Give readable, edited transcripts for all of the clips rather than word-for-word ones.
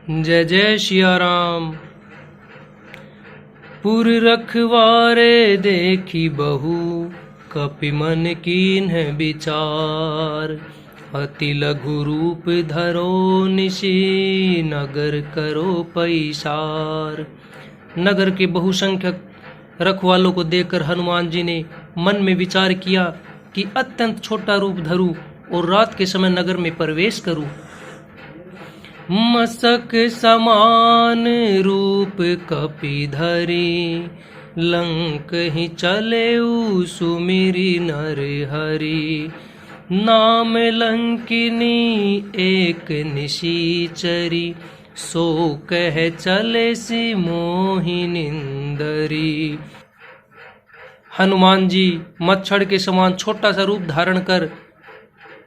जय जय सिया राम। पुर रखवारे देखी बहु, कपि मन कीन्ह विचार। अति लघु रूप धरो निशि, नगर करो पैसार। नगर के बहुसंख्यक रखवालों को देखकर हनुमान जी ने मन में विचार किया कि अत्यंत छोटा रूप धरूं और रात के समय नगर में प्रवेश करूं। मसक समान रूप कपि धरी, लंक ही चले सुमिरी नर हरि। नाम लंकिनी एक निशीचरी, सो कह चले सी मोहिनिंदरी। हनुमान जी मच्छर के समान छोटा सा रूप धारण कर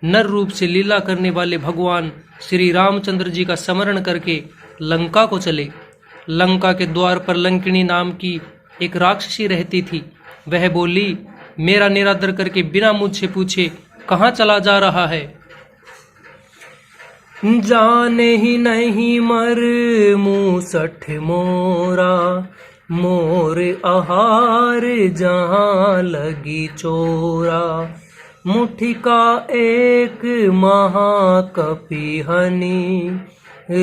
नर रूप से लीला करने वाले भगवान श्री रामचंद्र जी का स्मरण करके लंका को चले। लंका के द्वार पर लंकिनी नाम की एक राक्षसी रहती थी। वह बोली, मेरा निरादर करके बिना मुझसे पूछे कहाँ चला जा रहा है। जाने ही नहीं मर मूसठ मोरा, मोर आहार जहाँ लगी चोरा। मुट्ठी का एक महाकपि हनि,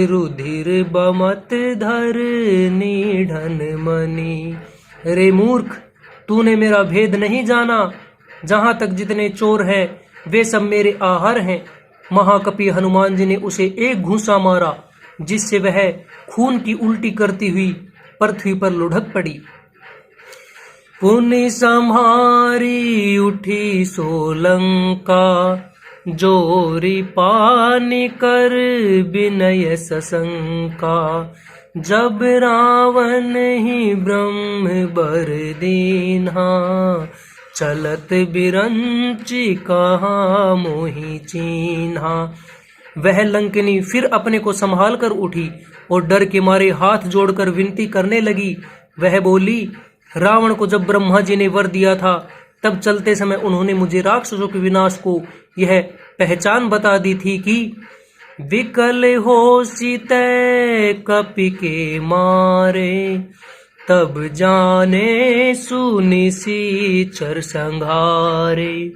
रुधिर बमत धर निधन मणि। रे मूर्ख, तूने मेरा भेद नहीं जाना। जहाँ तक जितने चोर हैं वे सब मेरे आहार हैं। महाकपि हनुमान जी ने उसे एक घूंसा मारा, जिससे वह खून की उल्टी करती हुई पृथ्वी पर लुढ़क पड़ी। पुनि संहारी उठी सोलंका, जोरी पानी कर विनय सशंका। जब रावण ही ब्रह्म बर दीन्हा, चलत बिरंची कहा मोहि चीन्हा। वह लंकिनी फिर अपने को संभाल कर उठी और डर के मारे हाथ जोड़कर विनती करने लगी। वह बोली, रावण को जब ब्रह्मा जी ने वर दिया था तब चलते समय उन्होंने मुझे राक्षसों के विनाश को यह पहचान बता दी थी कि विकल हो सीते कपि के मारे। तब जाने सुनिसीचर संघारे।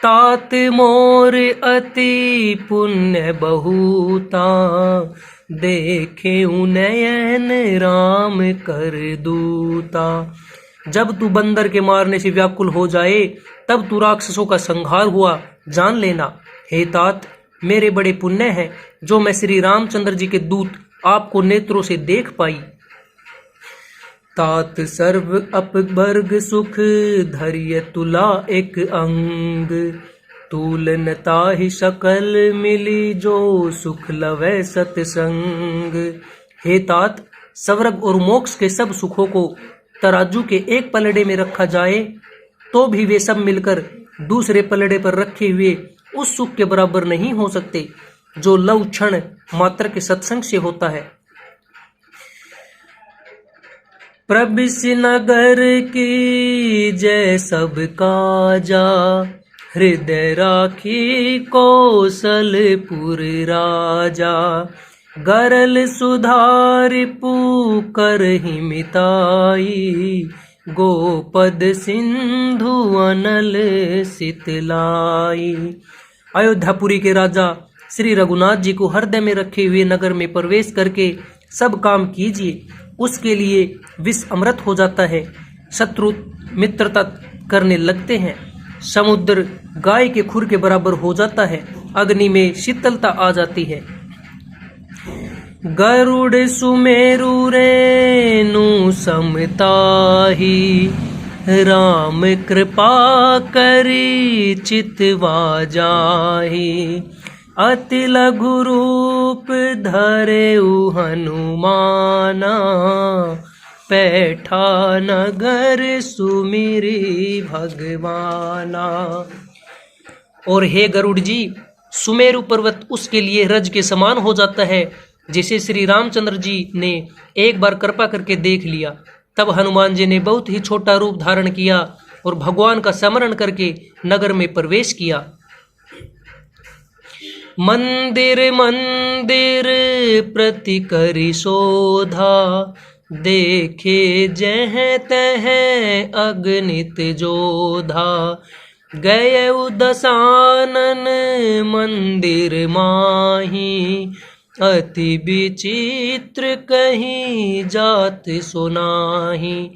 तात मोर अति पुण्य बहुता, देखे नयन राम कर दूता। जब तू बंदर के मारने से व्याकुल हो जाए तब तू राक्षसों का संहार हुआ जान लेना। हे तात, मेरे बड़े पुण्य हैं जो मैं श्री रामचंद्र जी के दूत आपको नेत्रों से देख पाई। तात सर्व अपवर्ग सुख, धैर्य तुला एक अंग। तूलन ताहि सकल मिली, जो सुख लवै सतसंग। हे तात, स्वर्ग और मोक्ष के सब सुखों को तराजू के एक पलड़े में रखा जाए तो भी वे सब मिलकर दूसरे पलड़े पर रखे हुए उस सुख के बराबर नहीं हो सकते जो लव क्षण मात्र के सत्संग से होता है। प्रबिस नगर की जय सब काजा, हृदय राखी कौशलपुर राजा। गरल सुधार पुकर ही मिताई, गोपद सिंधु अनल सितलाई। अयोध्यापुरी के राजा श्री रघुनाथ जी को हृदय में रखे हुए नगर में प्रवेश करके सब काम कीजिए। उसके लिए विष अमृत हो जाता है, शत्रु मित्रता करने लगते हैं, समुद्र गाय के खुर के बराबर हो जाता है, अग्नि में शीतलता आ जाती है। गरुड़ सुमेरु रेणु समताही, राम कृपा करी चितवा जाही। अति लघु रूप धरे हनुमाना, पैठा नगर सुमिरी भगवाना। और हे गरुड़ जी, सुमेरु पर्वत उसके लिए रज के समान हो जाता है, जिसे श्री रामचंद्र जी ने एक बार कृपा करके देख लिया। तब हनुमान जी ने बहुत ही छोटा रूप धारण किया और भगवान का स्मरण करके नगर में प्रवेश किया। मंदिर मंदिर प्रति करि शोधा, देखे जह तह अगणित जोधा। गए दशानन मंदिर माही, अति विचित्र कहीं जात सुनाही।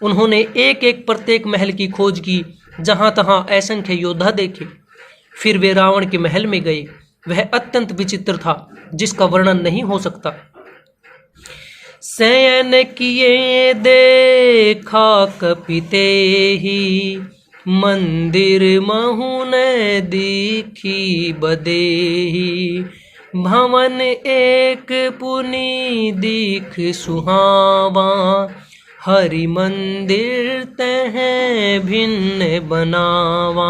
उन्होंने एक एक प्रत्येक महल की खोज की, जहां तहां असंख्य योद्धा देखे। फिर वे रावण के महल में गए। वह अत्यंत विचित्र था, जिसका वर्णन नहीं हो सकता। शयन किए देखा कपिते ही, मंदिर महु न दीखी बदेही। भवन एक पुनि दीख सुहावा, हरि मंदिर तह भिन्न बनावा।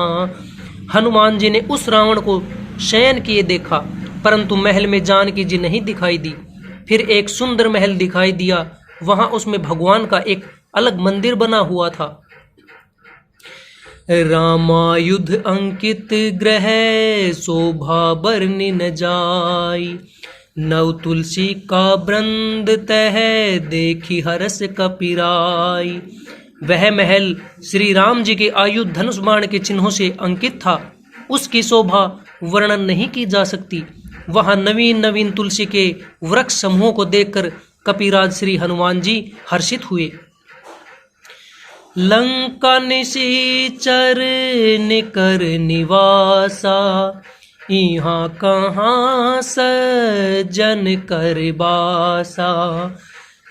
हनुमान जी ने उस रावण को शयन किए देखा, परंतु महल में जानकी जी नहीं दिखाई दी। फिर एक सुंदर महल दिखाई दिया, वहां उसमें भगवान का एक अलग मंदिर बना हुआ था। रामायुध अंकित ग्रह शोभा बरनि न जाई, नव तुलसी का वृंद तह देखी हरस कपिराई। वह महल श्री राम जी के आयुध धनुष बाण के चिन्हों से अंकित था। उसकी शोभा वर्णन नहीं की जा सकती। वहां नवीन नवीन तुलसी के वृक्ष समूहों को देखकर कपिराज श्री हनुमान जी हर्षित हुए। लंका निशिचर निकर निवासा, यहाँ कहाँ सज्जन कर बासा।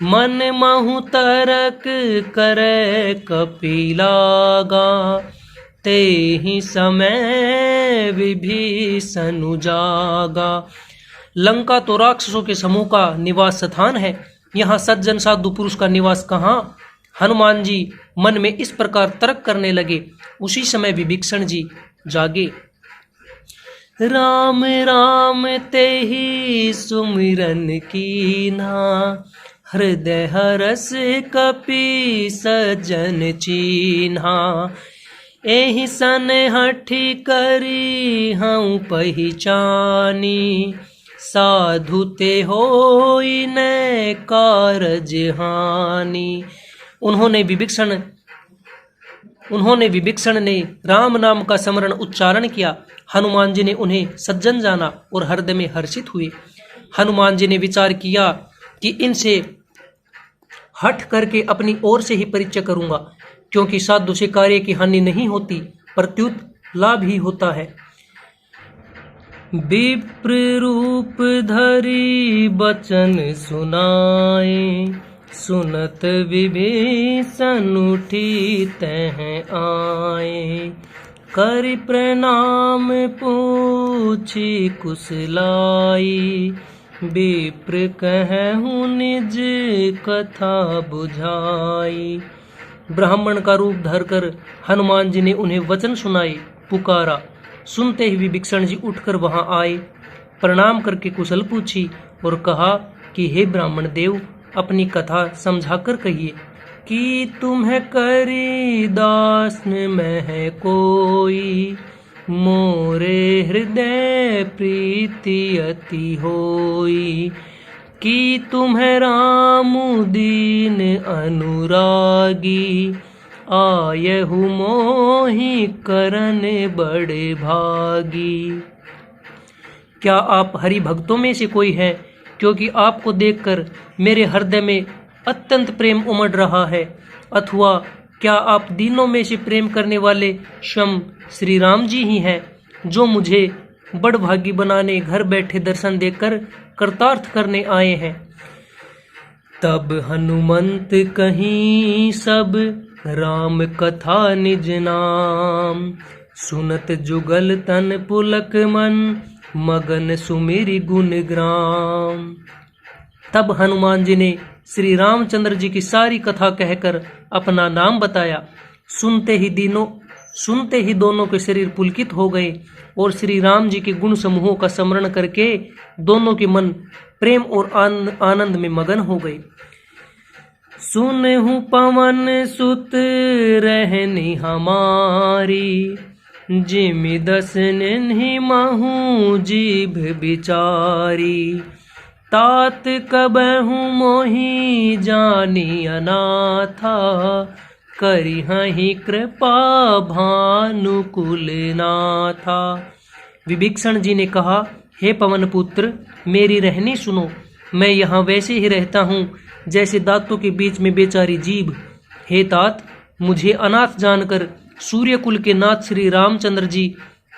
मन महु तरक करे कपिलागा, ते ही समय विभीषण जागा। लंका तो राक्षसों के समूह का निवास स्थान है, यहाँ सज्जन साधु पुरुष का निवास कहाँ। हनुमान जी मन में इस प्रकार तर्क करने लगे। उसी समय विभीषण जी जागे। राम राम ते ही सुमिरन कीना, हृदय हरस कपि सज्जन चीन्हा। एहि सन हठी करी हूँ पहचानी, साधु ते होई न कारज हानि। उन्होंने विभीषण ने राम नाम का स्मरण उच्चारण किया। हनुमान जी ने उन्हें सज्जन जाना और हृदय में हर्षित हुए। हनुमान जी ने विचार किया कि इनसे हट करके अपनी ओर से ही परिचय करूंगा, क्योंकि साधु से कार्य की हानि नहीं होती, प्रत्युत लाभ ही होता है। विप्र रूप धरी बचन सुनाए, सुनत विभीषण उठी तह आए। कर प्रणाम पूछी कुशलाई, विप्र कहूँ निज कथा बुझाई। ब्राह्मण का रूप धरकर हनुमान जी ने उन्हें वचन सुनाए, पुकारा। सुनते ही विभीषण जी उठकर वहां आए, प्रणाम करके कुशल पूछी और कहा कि हे ब्राह्मण देव, अपनी कथा समझाकर कहिए कि तुम्हें करी दास में है कोई, मोरे हृदय प्रीति अति होई। कि तुम्हें राम दीन अनुरागी, आयहु मोहि करन बड़े भागी। क्या आप हरि भक्तों में से कोई हैं? क्योंकि आपको देखकर मेरे हृदय में अत्यंत प्रेम उमड़ रहा है। अथवा क्या आप दीनों में से प्रेम करने वाले स्वयं श्री राम जी ही हैं, जो मुझे बड़भागी बनाने घर बैठे दर्शन देकर कृतार्थ करने आए हैं। तब हनुमंत कहीं सब राम कथा निज नाम, सुनत जुगल तन पुलक मन, मगन सुमिरि गुण ग्राम। तब हनुमान जी ने श्री रामचंद्र जी की सारी कथा कहकर अपना नाम बताया। सुनते ही दोनों के शरीर पुलकित हो गए और श्री राम जी के गुण समूहों का स्मरण करके दोनों के मन प्रेम और आनंद में मगन हो गए। सुनहु पवन सुत रहनी हमारी, जिमि दस निन्हि महु जीभ बिचारी। तात कबहु मोहि जानी अनाथा, करिहहि कृपा भानुकुल नाथा। विभीषण जी ने कहा, हे पवन पुत्र, मेरी रहनी सुनो। मैं यहाँ वैसे ही रहता हूँ जैसे दांतों के बीच में बेचारी जीभ। हे तात, मुझे अनाथ जानकर सूर्यकुल के नाथ श्री रामचंद्र जी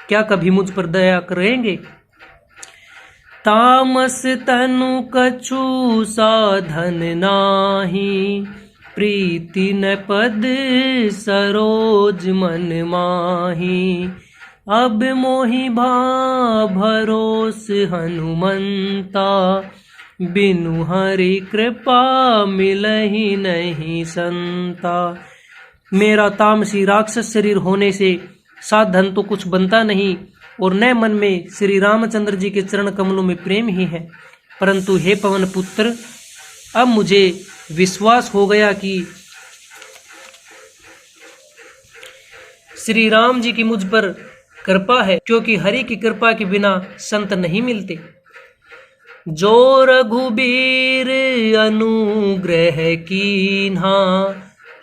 क्या कभी मुझ पर दया करेंगे? तामस तनु कछु साधन नाही, प्रीति न पद सरोज मन माही। अब मोहि भरोस हनुमंता, बिनु हरि कृपा मिलहि नहीं संता। मेरा तामसी राक्षस शरीर होने से साधन तो कुछ बनता नहीं, और न मन में श्री रामचंद्र जी के चरण कमलों में प्रेम ही है। परंतु हे पवन पुत्र, अब मुझे विश्वास हो गया कि श्री राम जी की मुझ पर कृपा है, क्योंकि हरि की कृपा के बिना संत नहीं मिलते। जो रघुबीर अनुग्रह कीन्हा,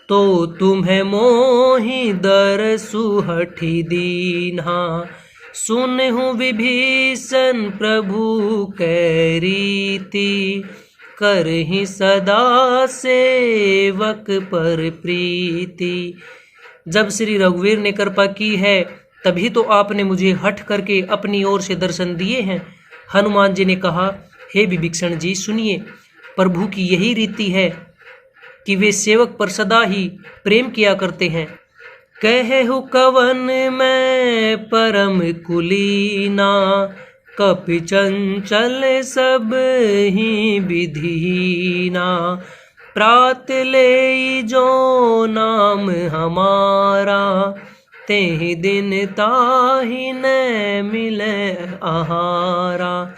तो तुम्हें मोहि दरसु हठि दीन्हा। सुनहु विभीषण प्रभु कै रीति, करहि सदा सेवक पर प्रीति। जब श्री रघुवीर ने कृपा की है, तभी तो आपने मुझे हठ करके अपनी ओर से दर्शन दिए हैं। हनुमान जी ने कहा, हे विभीषण जी सुनिए, प्रभु की यही रीति है कि वे सेवक पर सदा ही प्रेम किया करते हैं। कहु कवन मैं परम कुलीना, कपि चंचल सब ही विधीना। प्रात ले जो नाम हमारा, तेहि दिन ताहि न मिले आहारा।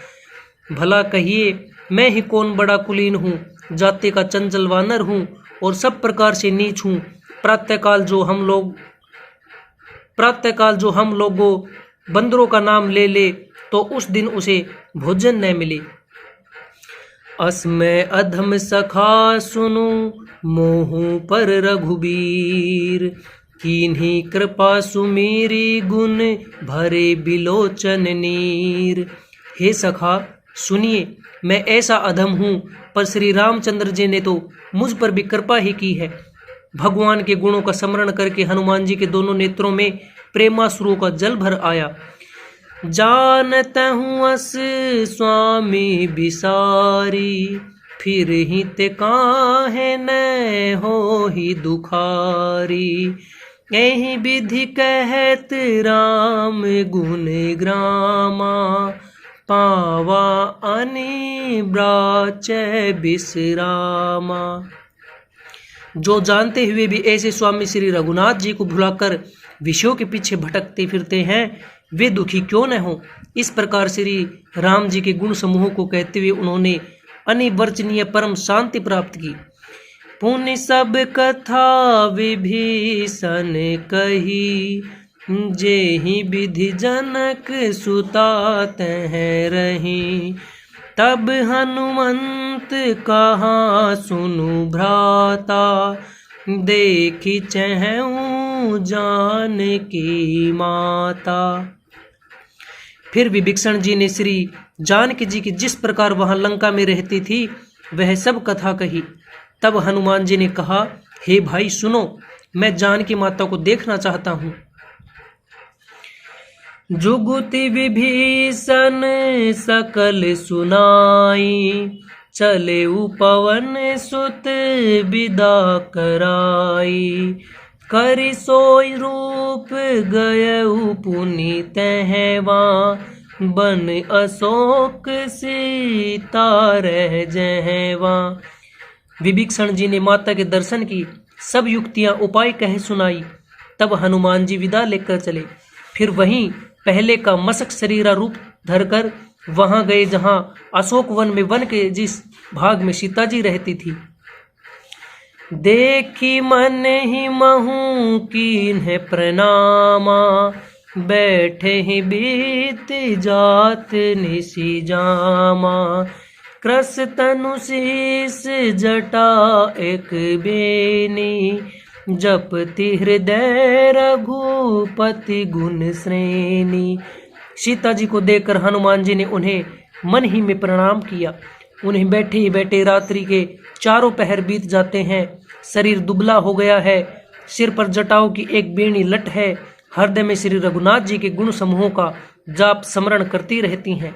भला कहिए, मैं ही कौन बड़ा कुलीन हूँ, जाति का चंचल वानर हूँ और सब प्रकार से नीच हूँ। प्रातःकाल जो हम लोगों बंदरों का नाम ले ले, तो उस दिन उसे भोजन न मिले। अस्मै अधम सखा सुनु, मोहु पर रघुबीर। कीन्ही कृपा सुमीरी, गुण भरे बिलोचन नीर। हे सखा सुनिए, मैं ऐसा अधम हूँ, पर श्री रामचंद्र जी ने तो मुझ पर भी कृपा ही की है। भगवान के गुणों का स्मरण करके हनुमान जी के दोनों नेत्रों में प्रेमाश्रुओं का जल भर आया। जानतहु अस स्वामी बिसारी, फिर ही ते काहे न हो ही दुखारी। एहि विधि कहत राम गुण ग्रामा, पावा अनि ब्राच बिसरामा। जो जानते हुए भी ऐसे स्वामी श्री रघुनाथ जी को भुलाकर विषयों के पीछे भटकते फिरते हैं, वे दुखी क्यों न हो। इस प्रकार श्री राम जी के गुण समूह को कहते हुए उन्होंने अनिवर्चनीय परम शांति प्राप्त की। पुनि सब कथा विभीषण कही, जेहि विधि जनक सुता तह रही। तब हनुमंत कहा सुनु भ्राता, देखी चहु जानकी माता। फिर विभीषण जी ने श्री जानकी जी की जिस प्रकार वहां लंका में रहती थी, वह सब कथा कही। तब हनुमान जी ने कहा, हे भाई सुनो, मैं जानकी माता को देखना चाहता हूँ। जुगुति विभीषण सकल सुनाई, चले पवन सुत विदा कराई। करि सोई रूप गयउ पुनि तहवा, बन अशोक सीता रह जहवा। विभीषण जी ने माता के दर्शन की सब युक्तियां उपाय कह सुनाई। तब हनुमान जी विदा लेकर चले। फिर वहीं पहले का मशक शरीरा रूप धरकर वहां गए जहां अशोक वन में वन के जिस भाग में सीता जी रहती थी। देखी मन ही महु कीन्ह प्रणामा, बैठे ही बीत जात निसी जामा। कृस तनु शीस जटा एक बेनी, जपति हृदय रघुपति गुण श्रेणी। सीता जी को देखकर हनुमान जी ने उन्हें मन ही में प्रणाम किया। उन्हें बैठे ही बैठे रात्रि के 4 पहर बीत जाते हैं। शरीर दुबला हो गया है, सिर पर जटाओं की एक बेणी लट है। हृदय में श्री रघुनाथ जी के गुण समूहों का जाप स्मरण करती रहती हैं।